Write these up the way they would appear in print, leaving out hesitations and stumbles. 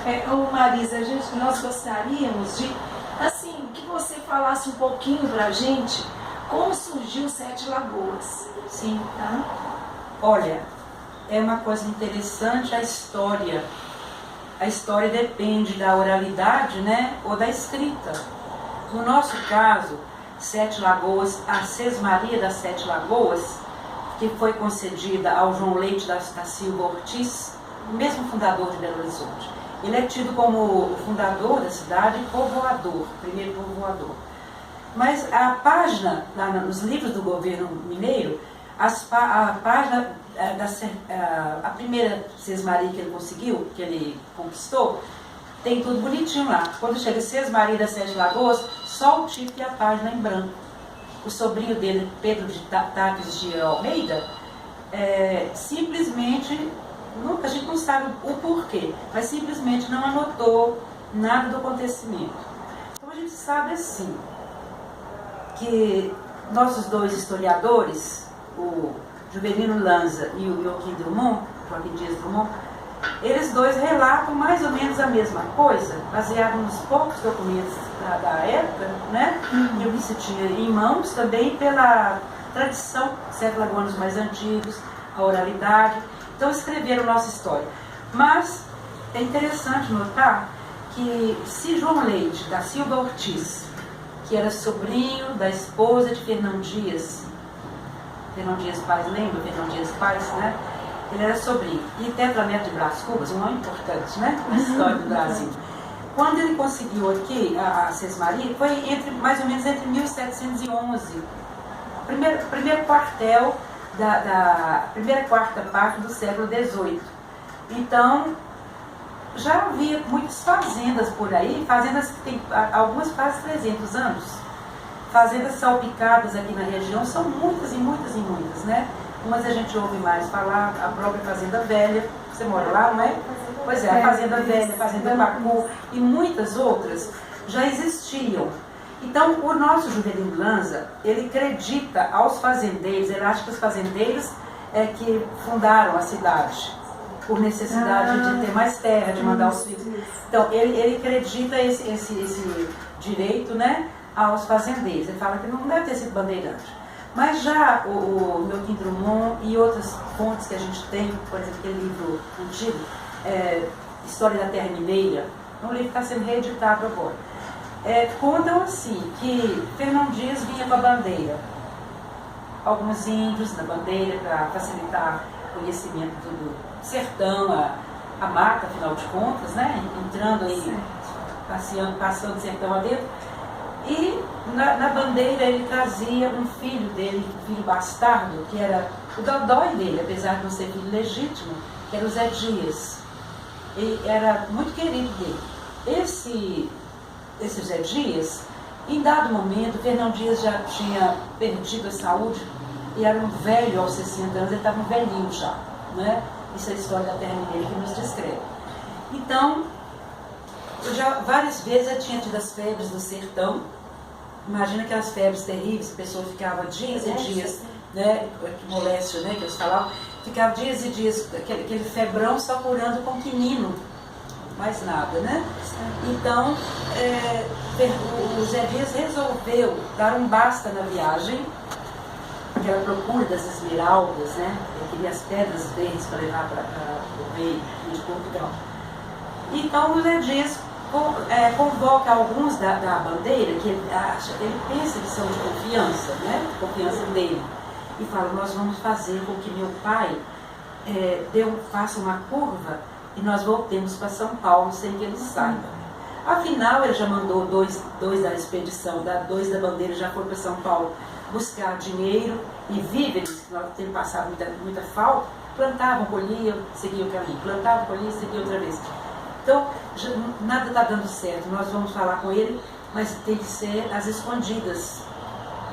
Ô Marisa, nós gostaríamos de, assim, que você falasse um pouquinho pra gente como surgiu Sete Lagoas. Sim. Tá? Olha, é uma coisa interessante a história. A história depende da oralidade, né, ou da escrita. No nosso caso, Sete Lagoas, a Sesmaria das Sete Lagoas, que foi concedida ao João Leite da Silva Ortiz, o mesmo fundador de Belo Horizonte. Ele é tido como o fundador da cidade e povoador, primeiro povoador. Mas a página, lá nos livros do governo mineiro, a página, a primeira Sesmaria que ele conseguiu, que ele conquistou, tem tudo bonitinho lá. Quando chega Sesmaria das Sete Lagoas, só o título e a página em branco. O sobrinho dele, Pedro de Tapes de Almeida, simplesmente, a gente não sabe o porquê, mas simplesmente não anotou nada do acontecimento. Então a gente sabe assim, que nossos dois historiadores, o Juvelino Lanza e o Joaquim Dias Drummond, eles dois relatam mais ou menos a mesma coisa, baseado nos poucos documentos da época, né? E o que se tinha em mãos, também pela tradição, sete lagoanos mais antigos, a oralidade. Então escreveram nossa história. Mas é interessante notar que se João Leite da Silva Ortiz, que era sobrinho da esposa de Fernão Dias Pais, lembra Fernão Dias Pais, né? Ele era sobrinho. E tetraneto de Brás Cubas, um nome importante, né? Na história do Brasil. Quando ele conseguiu aqui a Sesmaria, foi mais ou menos entre 1711. Primeiro quartel primeira quarta parte do século XVIII. Então, já havia muitas fazendas por aí, fazendas que tem algumas quase 300 anos. Fazendas salpicadas aqui na região são muitas e muitas e muitas, né? Umas a gente ouve mais falar, a própria Fazenda Velha, você mora lá, não é? Pois é, a Fazenda Velha, a Fazenda Pacu e muitas outras já existiam. Então, o nosso Juvelino Lanza, ele acredita aos fazendeiros, ele acha que os fazendeiros é que fundaram a cidade, por necessidade de ter mais terra, de mandar os filhos. Então, ele acredita esse direito, né, aos fazendeiros. Ele fala que não deve ter sido bandeirante. Mas já o Joaquim Drummond e outras fontes que a gente tem, por exemplo, aquele livro antigo, História da Terra Mineira, é um livro que está sendo reeditado agora. Contam assim, que Fernão Dias vinha com a bandeira. Alguns índios na bandeira para facilitar o conhecimento do sertão, a mata, afinal de contas, né? Entrando aí, passando o sertão adentro. E na bandeira ele trazia um filho dele, um filho bastardo, que era o dodói dele, apesar de não ser filho legítimo, que era o Zé Dias. E era muito querido dele. Esse Zé Dias, em dado momento, Fernão Dias já tinha perdido a saúde e era um velho aos 60 anos, ele estava um velhinho já, né? Isso é a história da Terra Mineira que nos descreve. Então, já várias vezes eu tinha tido as febres do sertão. Imagina aquelas febres terríveis, a pessoa ficava dias e dias, né? Que moléstia, né? Que eles falavam, ficava dias e dias, aquele febrão só curando com quinino. Mais nada, né? Então, o Zé Dias resolveu dar um basta na viagem, que era a procura das esmeraldas, né? Ele queria as pedras verdes para levar para o rei de Portugal. Então, o Zé Dias convoca alguns da bandeira, que ele pensa que são de confiança, né? Confiança dele. E fala, nós vamos fazer com que meu pai faça uma curva e nós voltemos para São Paulo sem que ele saiba. Afinal, ele já mandou dois da expedição, dois da bandeira já foram para São Paulo buscar dinheiro e víveres, que nós temos passado muita falta, plantavam, colhiam, seguiam o caminho, plantavam, colhiam, seguiam outra vez. Então, nada está dando certo, nós vamos falar com ele, mas tem que ser às escondidas.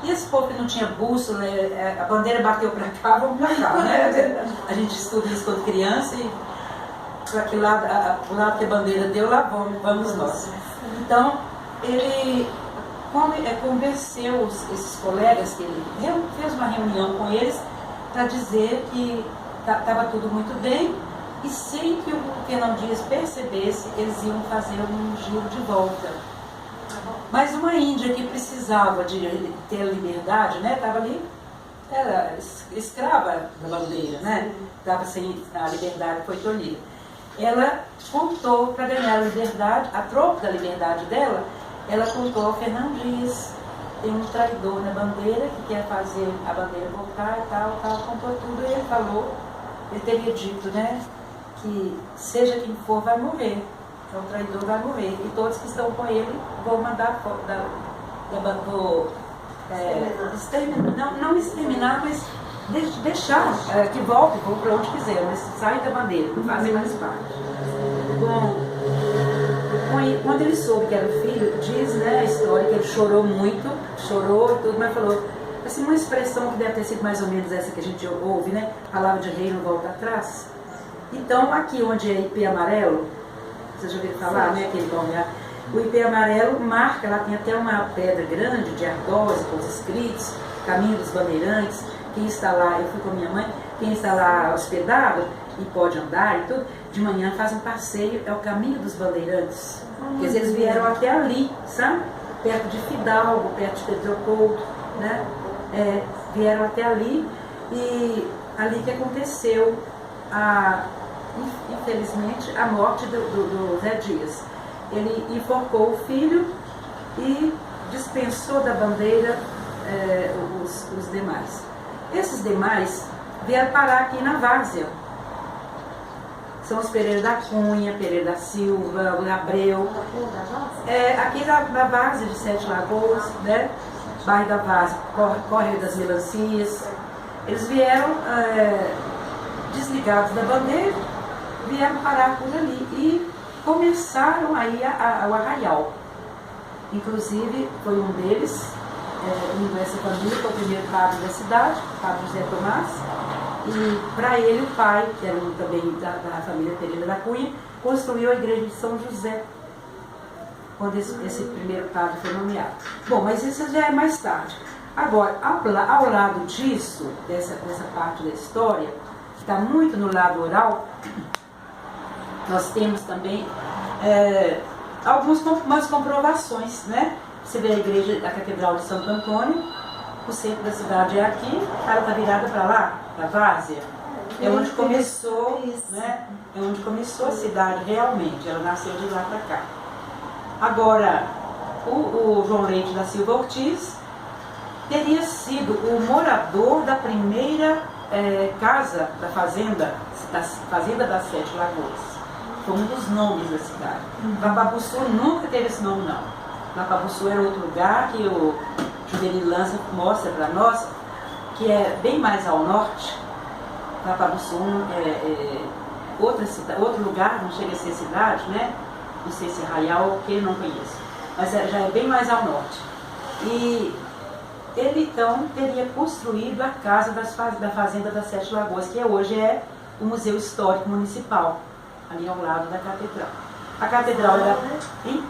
E esse povo que não tinha bússola, a bandeira bateu para cá, vamos para cá, né? A gente estuda isso quando criança e para que lado, o lado que a bandeira deu, lá vamos nós. Então, ele convenceu esses colegas, que ele fez uma reunião com eles para dizer que estava tudo muito bem, E sem que o Fernão Dias percebesse, eles iam fazer um giro de volta. Mas uma índia que precisava de ter a liberdade, né, estava ali, era escrava da bandeira, né, estava sem a liberdade, foi tolhida. Ela contou para ganhar a liberdade, a troco da liberdade dela, ela contou ao Fernão Dias, tem um traidor na bandeira que quer fazer a bandeira voltar e tal, contou tudo e ele falou, ele teria dito, né, que seja quem for vai morrer, então o traidor vai morrer, e todos que estão com ele vão mandar não exterminar, mas deixar que volte para onde quiser, mas saem da bandeira, não fazem mais parte. Bom, quando ele soube que era o filho, diz, né, a história que ele chorou muito, chorou e tudo, mas falou, assim, uma expressão que deve ter sido mais ou menos essa que a gente ouve, né, palavra de rei não volta atrás. Então, aqui onde é IP amarelo, vocês já ouviram falar, né, aquele balneário, o IP amarelo marca, lá tem até uma pedra grande de ardósia com os escritos, Caminho dos Bandeirantes, quem está lá, eu fui com a minha mãe, quem está lá hospedado e pode andar e tudo, de manhã faz um passeio, é o Caminho dos Bandeirantes. Quer dizer, eles vieram até ali, sabe? Perto de Fidalgo, perto de Petropoldo, né? Vieram até ali e ali que aconteceu infelizmente, a morte do Zé Dias. Ele enforcou o filho e dispensou da bandeira os demais. Esses demais vieram parar aqui na várzea. São os Pereira da Cunha, Pereira da Silva, o Abreu. Aqui na várzea de Sete Lagoas, né? Bairro da Várzea, Córrego das Melancias. Eles vieram desligados da bandeira, vieram parar por ali e começaram aí o arraial. Inclusive, foi um deles, essa família, foi o primeiro padre da cidade, o padre José Tomás, e para ele o pai, que era também da família Pereira da Cunha, construiu a igreja de São José, quando esse primeiro padre foi nomeado. Bom, mas isso já é mais tarde. Agora, ao lado disso, dessa parte da história, que está muito no lado oral, nós temos também algumas comprovações, né? Você vê a igreja da Catedral de Santo Antônio, o centro da cidade é aqui, ela está virada para lá, para a várzea. É onde começou, né? É onde começou a cidade realmente, ela nasceu de lá para cá. Agora, o João Leite da Silva Ortiz teria sido o morador da primeira casa da fazenda das Sete Lagoas. Foi um dos nomes da cidade. Papabuçu nunca teve esse nome, não. Papabuçu era outro lugar que o Juvenil Lança mostra para nós, que é bem mais ao norte. Papabuçu outro lugar, não chega a ser cidade, né? Não sei se é Arraial ou o que, não conheço. Mas já é bem mais ao norte. E ele então teria construído a casa da Fazenda das Sete Lagoas, que hoje é o Museu Histórico Municipal, ali ao lado da Catedral. A Catedral era... Hein?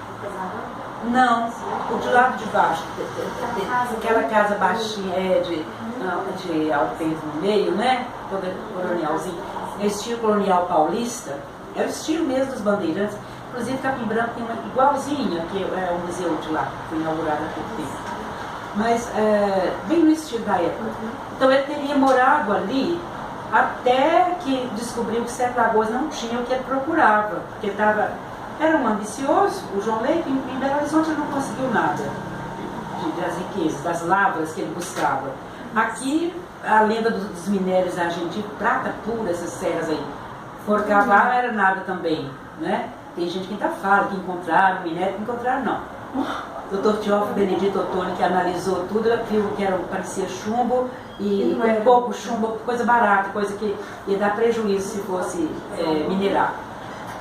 Não, o de lado de baixo, aquela casa baixinha de alpendre no meio, né? Toda colonialzinha. É estilo colonial paulista, é o estilo mesmo dos bandeirantes. Inclusive Capim Branco tem uma igualzinha, que é o museu de lá, que foi inaugurado há pouco tempo. Mas bem no estilo da época. Então ele teria morado ali até que descobriu que Sete Lagoas não tinha o que ele procurava, porque era um ambicioso. O João Leite, em Belo Horizonte, ele não conseguiu nada das riquezas, das lavras que ele buscava. Aqui, a lenda dos minérios argentinos, prata pura, essas serras aí, foram cavar, não era nada também, né? Tem gente que ainda fala que encontraram minério, não encontraram não. O Dr. Teófilo Benedito Ottoni, que analisou tudo, viu que parecia chumbo e pouco chumbo, coisa barata, coisa que ia dar prejuízo se fosse minerar.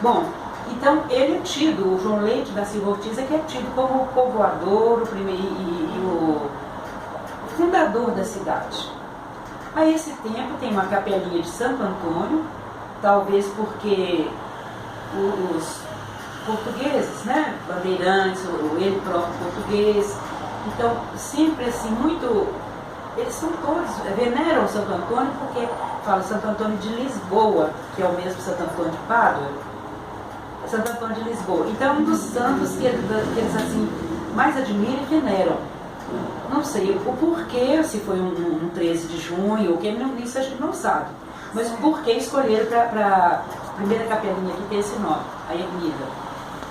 Bom, então ele é tido, o João Leite da Silva Ortiz, que é tido como o povoador, o primeiro e o fundador da cidade. A esse tempo tem uma capelinha de Santo Antônio, talvez porque os portugueses, né, bandeirantes, ele próprio português, então sempre assim muito eles são todos, veneram Santo Antônio porque fala Santo Antônio de Lisboa, que é o mesmo Santo Antônio de Pádua, Santo Antônio de Lisboa. Então é um dos santos que eles assim, mais admiram e veneram. Não sei o porquê, se foi um 13 de junho, ou que isso a gente não sabe. Mas por que escolheram para a primeira capelinha que tem esse nome, a ermida.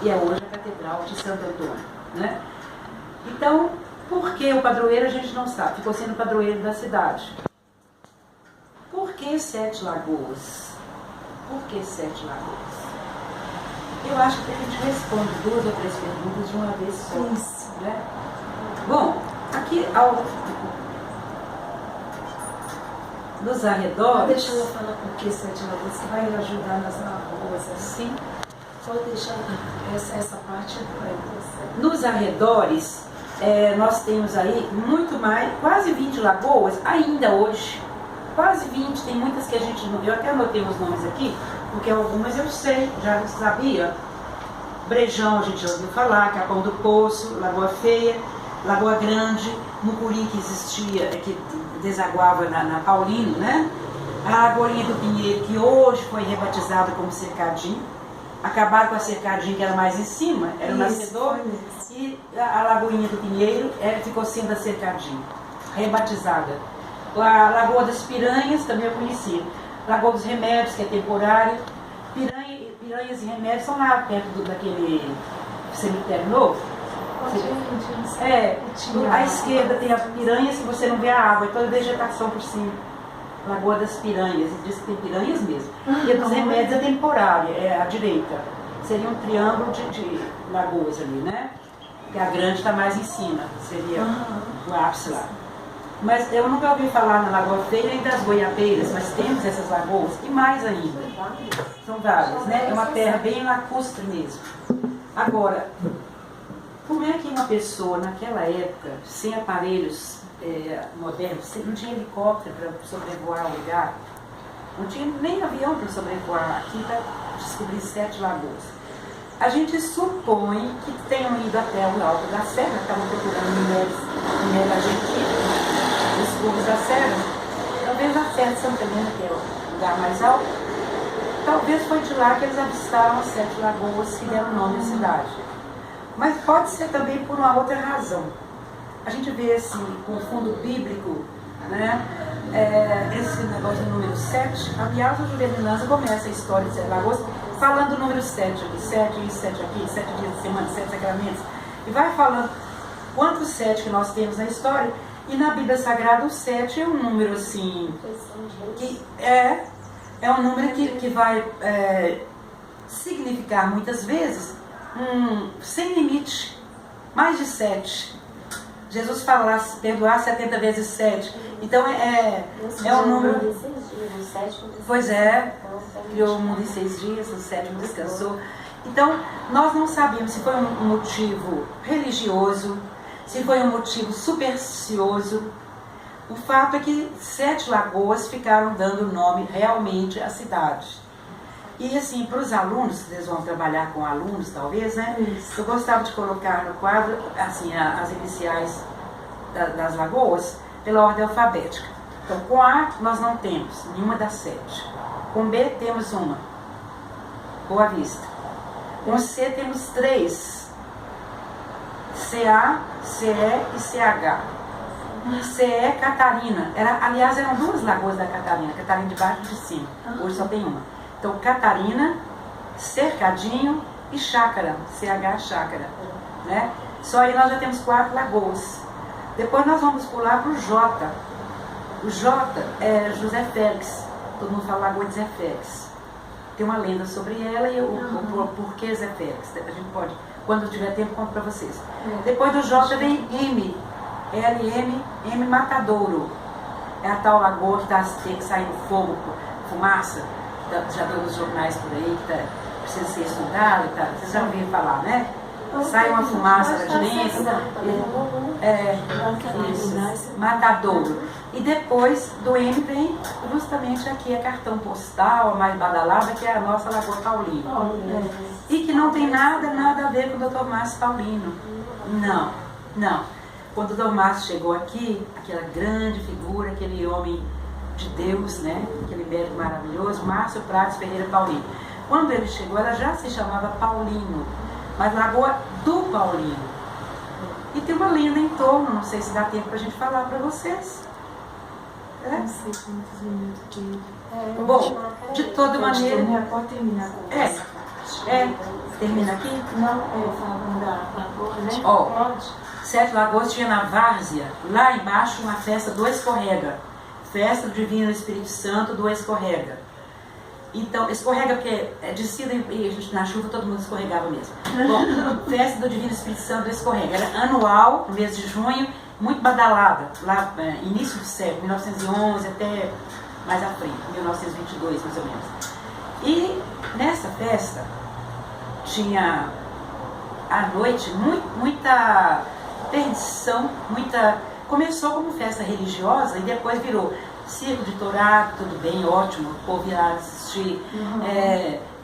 E é hoje a Catedral de Santo Antônio, né? Então, por que o padroeiro a gente não sabe? Ficou sendo padroeiro da cidade. Por que Sete Lagoas? Por que Sete Lagoas? Eu acho que a gente responde 2 ou 3 perguntas de uma vez só. Isso. Né? Bom, aqui nos arredores... Deixa eu falar por que Sete Lagoas, que vai ajudar nas lagoas. Sim. Só deixar essa parte para você. Nos arredores, nós temos aí muito mais, quase 20 lagoas, ainda hoje. Quase 20, tem muitas que a gente não viu, até anotei os nomes aqui, porque algumas eu sei, já sabia. Brejão a gente já ouviu falar, Capão do Poço, Lagoa Feia, Lagoa Grande, Mucuri que existia, que desaguava na Paulino, né? A Lagoinha do Pinheiro, que hoje foi rebatizada como Cercadinho. Acabaram com a Cercadinho, que era mais em cima, era o Nascedor, e a Lagoinha do Pinheiro ficou sendo a Cercadinho, rebatizada. A Lagoa das Piranhas, também eu conheci. Lagoa dos Remédios, que é temporário. Piranhas e Remédios são lá perto daquele cemitério novo. À esquerda tem as piranhas, que você não vê a água, é toda vegetação por cima. Lagoa das Piranhas, e diz que tem piranhas mesmo. E a dos Remédios é temporária, é à direita. Seria um triângulo de lagoas ali, né? E a grande está mais em cima, seria o ápice lá. Mas eu nunca ouvi falar na Lagoa Feia e das Goiabeiras, mas temos essas lagoas, e mais ainda. São várias, né? É uma terra bem lacustre mesmo. Agora, como é que uma pessoa naquela época, sem aparelhos modernos, não tinha helicóptero para sobrevoar o lugar, não tinha nem avião para sobrevoar aqui para descobrir Sete Lagoas? A gente supõe que tenham ido até o Alto da Serra, estavam procurando minério argentino, os curvos da Serra, talvez a Serra de Santa Helena, que é o lugar mais alto, talvez foi de lá que eles avistaram as Sete Lagoas que deram o nome à cidade. Mas pode ser também por uma outra razão. A gente vê assim, com o fundo bíblico, né, esse negócio do número 7, aliás, a Juveninança começa a história de Sete Lagoas falando do número 7 ali, 7 e 7 aqui, 7 dias de semana, 7 sacramentos, e vai falando quantos 7 que nós temos na história. E na Bíblia Sagrada o 7 é um número assim, que é um número que vai significar muitas vezes sem limite, mais de 7. Jesus fala perdoar 70 vezes 7. Então é um número. Pois é, criou o mundo em 6 dias, no 7º descansou. Então nós não sabíamos se foi um motivo religioso, se foi um motivo supersticioso. O fato é que Sete Lagoas ficaram dando nome realmente à cidade. E assim, para os alunos, eles vão trabalhar com alunos talvez, né? Eu gostava de colocar no quadro assim, as iniciais das lagoas pela ordem alfabética. Então com A nós não temos nenhuma das 7. Com B temos uma, Boa Vista. Com C temos 3. CA, CE e CH. CE Catarina. Aliás, eram 2 lagoas da Catarina, Catarina de baixo e de cima. Hoje só tem uma. Então, Catarina, Cercadinho e Chácara, CH Chácara. Né? Só aí nós já temos 4 lagoas. Depois nós vamos pular para o J. O J é José Félix. Todo mundo fala Lagoa de Zé Félix. Tem uma lenda sobre ela e o porquê Zé Félix. A gente pode, quando tiver tempo, conto para vocês. Depois do J vem M. M Matadouro. É a tal lagoa que tem que sair no fogo, fumaça. Já deu nos jornais por aí, que precisa ser estudado. Vocês já ouviram falar, né? Sai uma fumaça de dentro. Isso, Matadouro. E depois do M vem justamente aqui a cartão postal, a mais badalada, que é a nossa Lagoa Paulino. E que não tem nada a ver com o Dr. Márcio Paulino. Não. Quando o Dr. Márcio chegou aqui, aquela grande figura, aquele homem de Deus, né? Aquele médico maravilhoso, Márcio Prates Ferreira Paulino. Quando ele chegou, ela já se chamava Paulino, mas Lagoa do Paulino. E tem uma lenda em torno, não sei se dá tempo para a gente falar para vocês. Não sei quantos minutos que... Bom, de toda maneira... Pode terminar com essa parte. Termina aqui? Não, falando da lagoa, né? Ó, Pode. Sete Lagoas tinha na várzea, lá embaixo, uma festa do escorrega. Festa do Divino Espírito Santo do escorrega. Então, escorrega porque é descida e na chuva todo mundo escorregava mesmo. Bom, festa do Divino Espírito Santo do escorrega. Era anual, no mês de junho, muito badalada. Lá, início do século, 1911 até mais à frente, 1922 mais ou menos. E nessa festa tinha à noite muita perdição, começou como festa religiosa e depois virou circo de tourado, tudo bem, ótimo, o povo ia assistir,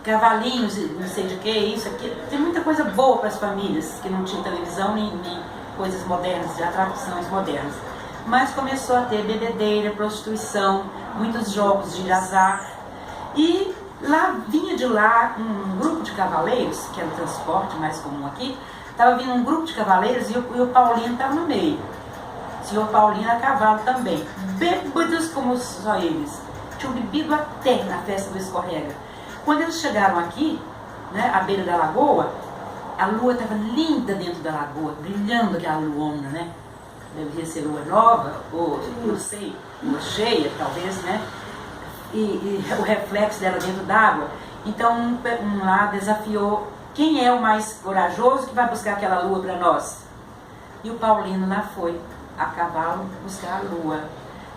cavalinhos, não sei de que, isso aqui. Tem muita coisa boa para as famílias que não tinham televisão nem coisas modernas, de atrações modernas. Mas começou a ter bebedeira, prostituição, muitos jogos de azar. E lá vinha de lá um grupo de cavaleiros, que era o transporte mais comum aqui, estava vindo um grupo de cavaleiros e o Paulino estava no meio. O senhor Paulino a cavalo também. Bêbados como só eles. Tinham bebido até na festa do escorrega. Quando eles chegaram aqui, né, à beira da lagoa, a lua estava linda dentro da lagoa, brilhando aquela luona, né? Devia ser lua nova, ou não sei, lua cheia, talvez, né? E o reflexo dela dentro d'água. Então um lá desafiou: quem é o mais corajoso que vai buscar aquela lua para nós? E o Paulino lá foi, a cavalo, buscar a lua.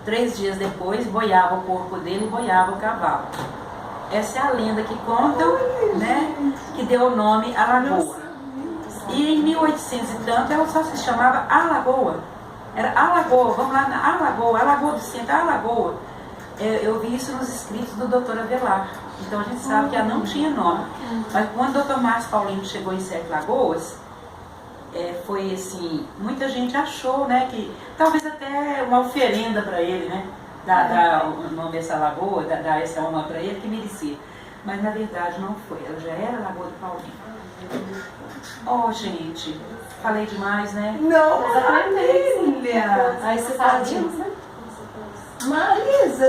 3 dias depois, boiava o corpo dele e boiava o cavalo. Essa é a lenda que contam, né, que deu o nome à lagoa. E em 1800 e tanto, ela só se chamava Alagoa. Era Alagoa, vamos lá na Alagoa, Alagoa do Centro, Alagoa. Eu vi isso nos escritos do Dr. Avelar. Então a gente sabe que ela não tinha nome. Mas quando o Dr. Márcio Paulino chegou em Sete Lagoas, foi assim, muita gente achou, né, que talvez até uma oferenda para ele, né, dar o nome dessa lagoa, dar essa honra para ele, que merecia. Mas na verdade não foi, ela já era Lagoa do Paulino. Oh, gente, falei demais, né? Não, Marília! Aí você fala disso, né? Marisa,